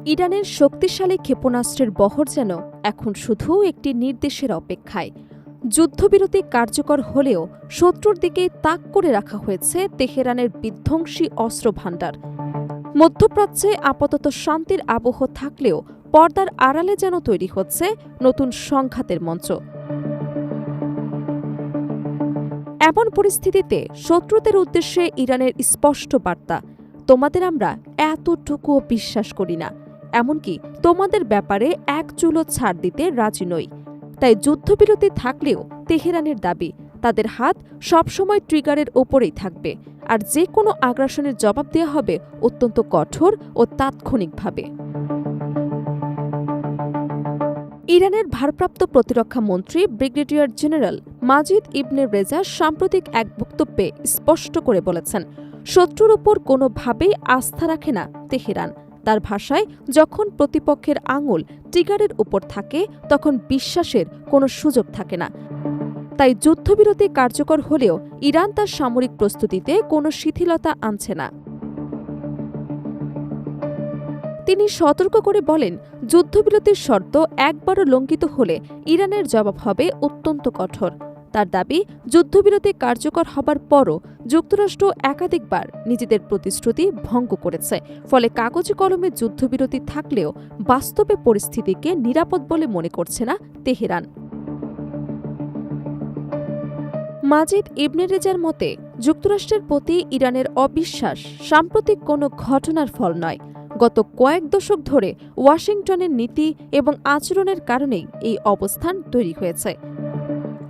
ইরানের শক্তিশালী ক্ষেপণাস্ত্রের বহর যেন এখন শুধু একটি নির্দেশের অপেক্ষায়। যুদ্ধবিরতি কার্যকর হলেও শত্রুর দিকে তাক করে রাখা হয়েছে তেহরানের বিধ্বংসী অস্ত্রভাণ্ডার। মধ্যপ্রাচ্যে আপাতত শান্তির আবহ থাকলেও পর্দার আড়ালে যেন তৈরি হচ্ছে নতুন সংঘাতের মঞ্চ। এমন পরিস্থিতিতে শত্রুদের উদ্দেশ্যে ইরানের স্পষ্ট বার্তা, তোমাদের আমরা এতটুকুও বিশ্বাস করি না, এমনকি তোমাদের ব্যাপারে এক চুলো ছাড় দিতে রাজি নই। তাই যুদ্ধবিরতি থাকলেও তেহরানের দাবি, তাদের হাত সবসময় ট্রিগারের ওপরেই থাকবে, আর যে কোনো আগ্রাসনের জবাব দেওয়া হবে অত্যন্ত কঠোর ও তাৎক্ষণিকভাবে। ইরানের ভারপ্রাপ্ত প্রতিরক্ষা মন্ত্রী ব্রিগেডিয়ার জেনারেল মাজিদ ইবনে রেজা সাম্প্রতিক এক বক্তব্যে স্পষ্ট করে বলেছেন, শত্রুর ওপর কোনোভাবেই আস্থা রাখে না তেহরান। তার ভাষায়, যখন প্রতিপক্ষের আঙুল ট্রিগারের উপর থাকে তখন বিশ্বাসের কোনো সুযোগ থাকে না। তাই যুদ্ধবিরতি কার্যকর হলেও ইরান তার সামরিক প্রস্তুতিতে কোনো শিথিলতা আনছে না। তিনি সতর্ক করে বলেন, যুদ্ধবিরতির শর্ত একবারও লঙ্ঘিত হলে ইরানের জবাব হবে অত্যন্ত কঠোর। তার দাবি, যুদ্ধবিরতি কার্যকর হবার পরও যুক্তরাষ্ট্র একাধিকবার নিজেদের প্রতিশ্রুতি ভঙ্গ করেছে। ফলে কাগজে কলমে যুদ্ধবিরতি থাকলেও বাস্তবে পরিস্থিতিকে নিরাপদ বলে মনে করছে না তেহরান। মাজিদ ইবনে রেজার মতে, যুক্তরাষ্ট্রের প্রতি ইরানের অবিশ্বাস সাম্প্রতিক কোনো ঘটনার ফল নয়। গত কয়েক দশক ধরে ওয়াশিংটনের নীতি এবং আচরণের কারণেই এই অবস্থান তৈরি হয়েছে।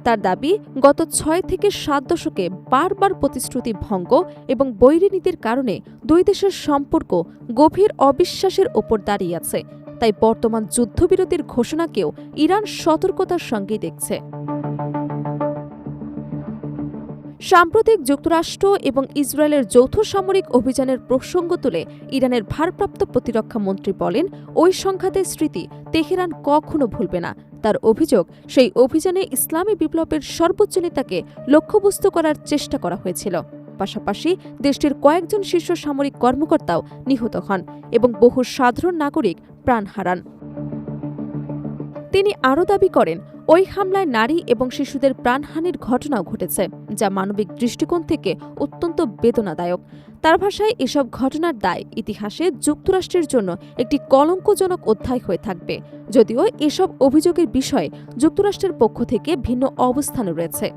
তার দাবি, গত ৬ থেকে ৭ দশকে বারবার প্রতিশ্রুতি ভঙ্গ এবং বৈরী নীতির কারণে দুই দেশের সম্পর্ক গভীর অবিশ্বাসের ওপর দাঁড়িয়ে আছে। তাই বর্তমান যুদ্ধবিরতির ঘোষণাকেও ইরান সতর্কতার সঙ্গেই দেখছে। সাম্প্রতিক যুক্তরাষ্ট্র এবং ইসরায়েলের যৌথ সামরিক অভিযানের প্রসঙ্গ তুলে ইরানের ভারপ্রাপ্ত প্রতিরক্ষা মন্ত্রী বলেন, ওই সংঘাতের স্মৃতি তেহরান কখনো ভুলবে না। তার অভিযোগ, সেই অভিযানে ইসলামী বিপ্লবের সর্বোচ্চ নেতাকে লক্ষ্যবস্তু করার চেষ্টা করা হয়েছিল। পাশাপাশি দেশটির কয়েকজন শীর্ষ সামরিক কর্মকর্তাও নিহত হন এবং বহু সাধারণ নাগরিক প্রাণ হারান। তিনি আরও দাবি করেন, ওই হামলায় নারী এবং শিশুদের প্রাণহানির ঘটনাও ঘটেছে, যা মানবিক দৃষ্টিকোণ থেকে অত্যন্ত বেদনাদায়ক। তার ভাষায়, এসব ঘটনার দায় ইতিহাসে যুক্তরাষ্ট্রের জন্য একটি কলঙ্কজনক অধ্যায় হয়ে থাকবে। যদিও এসব অভিযোগের বিষয়ে যুক্তরাষ্ট্রের পক্ষ থেকে ভিন্ন অবস্থানও রয়েছে।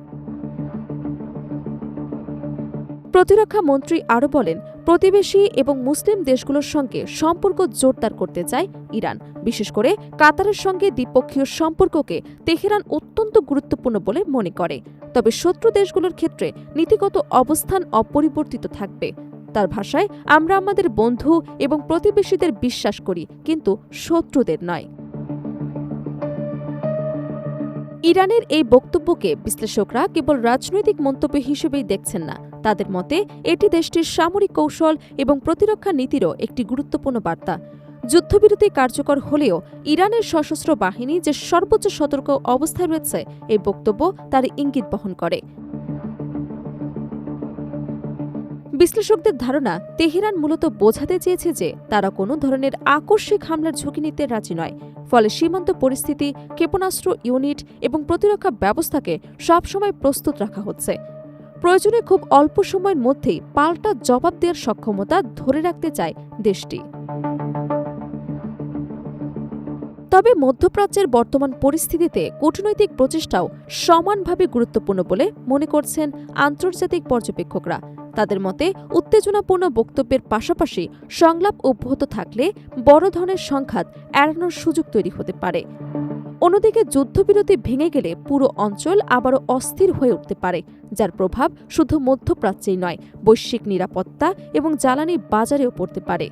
প্রতিরক্ষা মন্ত্রী আরও বলেন, প্রতিবেশী এবং মুসলিম দেশগুলোর সঙ্গে সম্পর্ক জোরদার করতে চায় ইরান। বিশেষ করে কাতারের সঙ্গে দ্বিপক্ষীয় সম্পর্ককে তেহরান অত্যন্ত গুরুত্বপূর্ণ বলে মনে করে। তবে শত্রু দেশগুলোর ক্ষেত্রে নীতিগত অবস্থান অপরিবর্তিত থাকবে। তার ভাষায়, আমরা আমাদের বন্ধু এবং প্রতিবেশীদের বিশ্বাস করি, কিন্তু শত্রুদের নয়। ইরানের এই বক্তব্যকে বিশ্লেষকরা কেবল রাজনৈতিক মন্তব্য হিসেবেই দেখছেন না। তাদের মতে, এটি দেশটির সামরিক কৌশল এবং প্রতিরক্ষা নীতিরও একটি গুরুত্বপূর্ণ বার্তা। যুদ্ধবিরতি কার্যকর হলেও ইরানের সশস্ত্র বাহিনী যে সর্বোচ্চ সতর্ক অবস্থায় রয়েছে, এই বক্তব্য তার ইঙ্গিত বহন করে। বিশ্লেষকদের ধারণা, তেহরান মূলত বোঝাতে চেয়েছে যে তারা কোনো ধরনের আকস্মিক হামলার ঝুঁকি নিতে রাজি নয়। ফলে সীমান্ত পরিস্থিতি, ক্ষেপণাস্ত্র ইউনিট এবং প্রতিরক্ষা ব্যবস্থাকে সবসময় প্রস্তুত রাখা হচ্ছে। প্রয়োজনে খুব অল্প সময়ের মধ্যেই পাল্টা জবাব দেওয়ার সক্ষমতা ধরে রাখতে চায় দেশটি। তবে মধ্যপ্রাচ্যের বর্তমান পরিস্থিতিতে কূটনৈতিক প্রচেষ্টাও সমানভাবে গুরুত্বপূর্ণ বলে মনে করছেন আন্তর্জাতিক পর্যবেক্ষকরা। তাদের মতে, উত্তেজনাপূর্ণ বক্তব্যের পাশাপাশি সংলাপ অব্যাহত থাকলে বড় ধরনের সংঘাত এড়ানোর সুযোগ তৈরি হতে পারে। অন্যদিকে যুদ্ধবিরতি ভেঙে গেলে পুরো অঞ্চল আবারও অস্থির হয়ে উঠতে পারে, যার প্রভাব শুধু মধ্যপ্রাচ্যেই নয়, বৈশ্বিক নিরাপত্তা এবং জ্বালানি বাজারেও পড়তে পারে।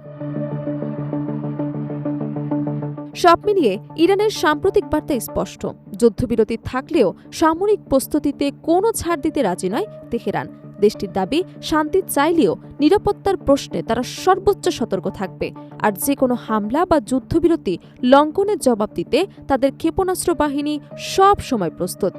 সব মিলিয়ে ইরানের সাম্প্রতিক বার্তা স্পষ্ট, যুদ্ধবিরতি থাকলেও সামরিক প্রস্তুতিতে কোনো ছাড় দিতে রাজি নয় তেহরান। দেশটির দাবি, শান্তি চাইলেও নিরাপত্তার প্রশ্নে তারা সর্বোচ্চ সতর্ক থাকবে, আর যে কোনো হামলা বা যুদ্ধবিরতি লঙ্ঘনের জবাব দিতে তাদের ক্ষেপণাস্ত্র বাহিনী সব সময় প্রস্তুত।